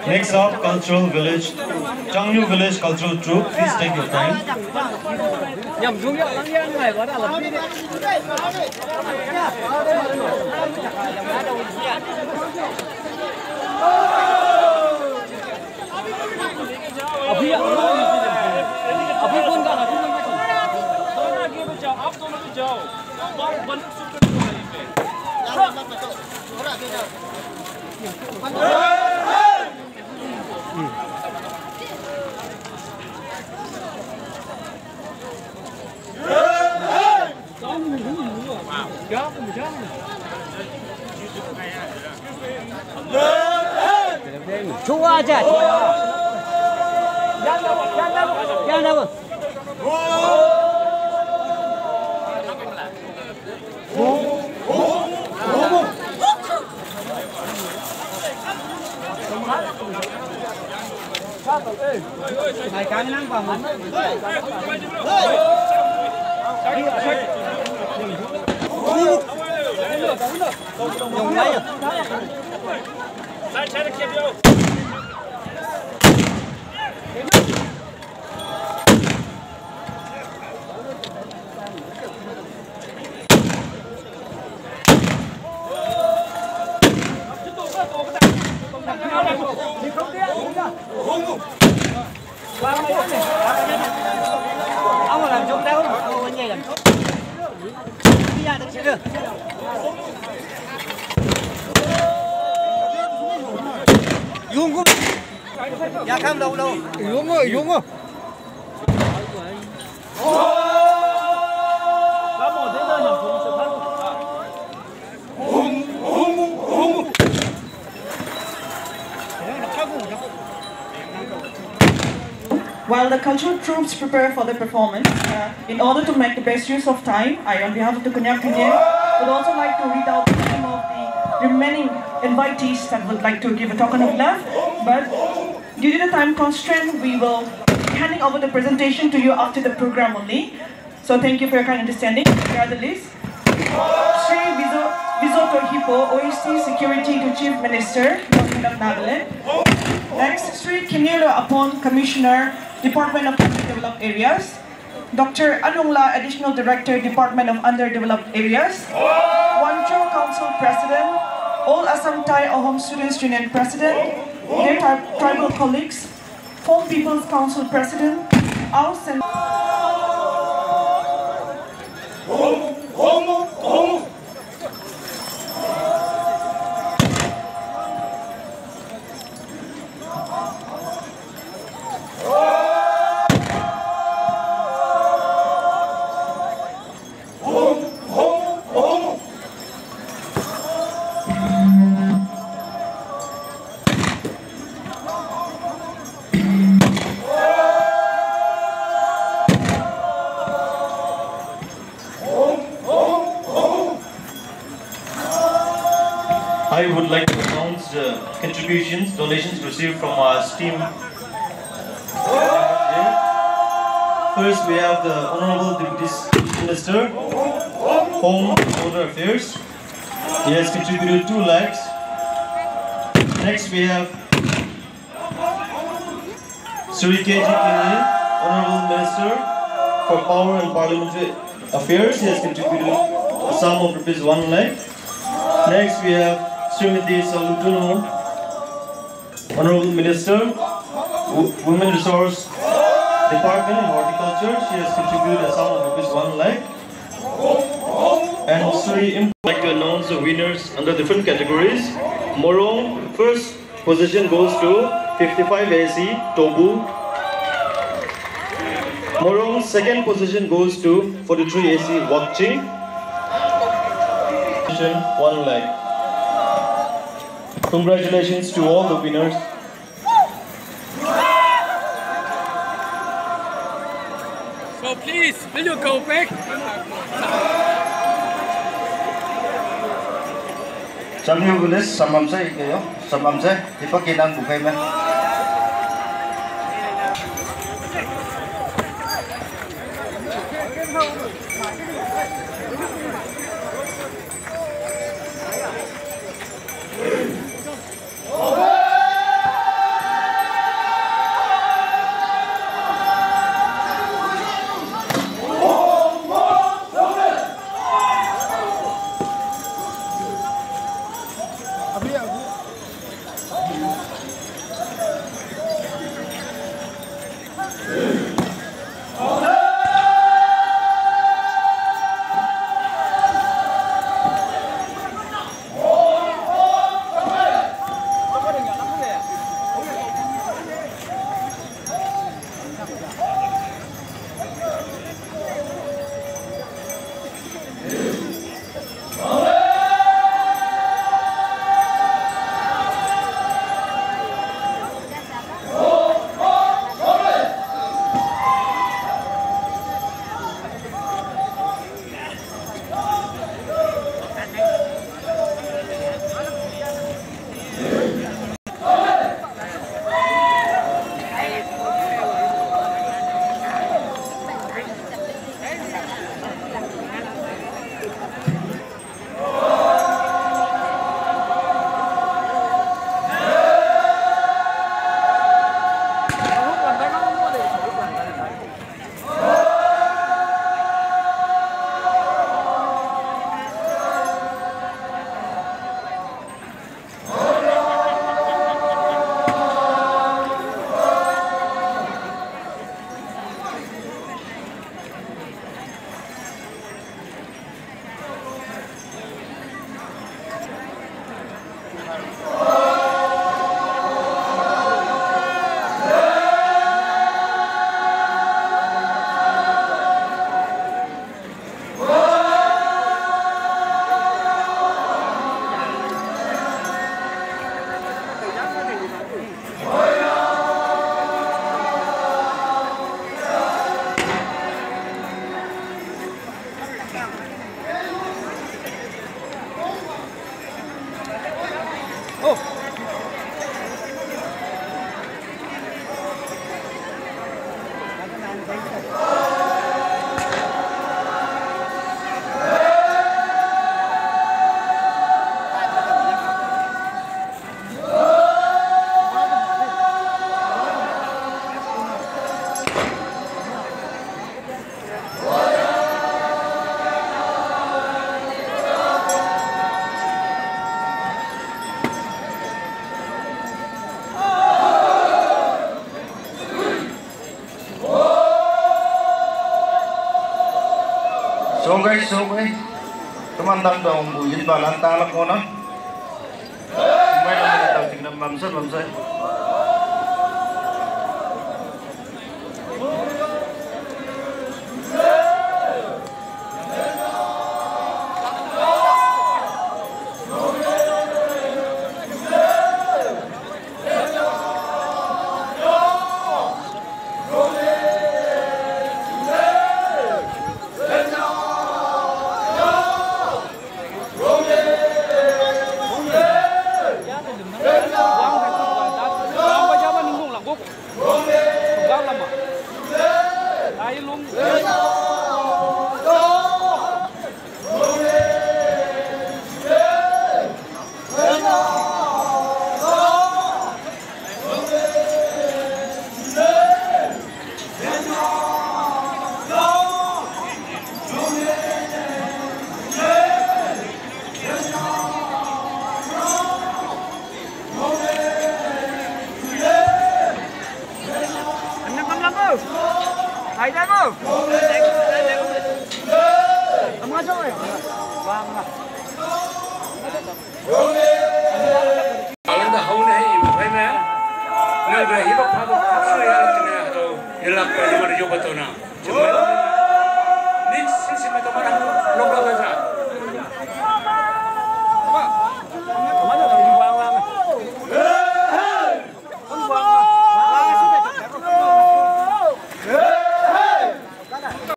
Next up, Cultural Village, Changyu Village Cultural Troupe. Please take your time. Chú aja. Jangan apa. Hai kami nang bang. Dùng lấy rồi. Ông mà làm chung đâu, ông nghe làm. Đi ra được chưa? Dùng không? Dạ không đâu đâu. Dùng rồi, dùng rồi. While the cultural troops prepare for the performance, in order to make the best use of time, I, on behalf of the Konyak Union, would also like to read out the name of the remaining invitees that would like to give a token of love. But due to the time constraint, we will be handing over the presentation to you after the program only. So thank you for your kind understanding. Here are the list. Sri Vizoto Hippo, OEC Security to Chief Minister, Government of Nagaland. Next, Sri Kinelo Apon, Commissioner, Department of Underdeveloped Areas. Dr. Anungla, Additional Director, Department of Underdeveloped Areas. Wancho Council President, All Assam Thai Ahom Students Union President, their tribal colleagues, Phom People's Council President, Aus and I would like to announce contributions, donations received from our esteemed members here. First, we have the Honorable Deputy Minister, Home and Border Affairs. He has contributed 2 lakhs. Next, we have Sri K.G. Kini, Honorable Minister for Power and Parliamentary Affairs. He has contributed a sum of rupees 1 lakh. Next, we have Srimati Salutuno, Honorable Minister, Women Resource Department and Horticulture. She has contributed a sum of rupees 1 lakh. And Sri I'd like to announce the winners under different categories. Morong, first position goes to 55 AC, Tobu. Morong, second position goes to 43 AC, Wakching. 1 lakh. Congratulations to all the winners. So please, will you go back? Changyu Village, Samamse, Samamse, Ipakinang Bukayman. guys, tumandang dong buyin balan talak mo na. May naman itaw tingnan mamsay. 연락 빨리 말해줘 봤더나 정말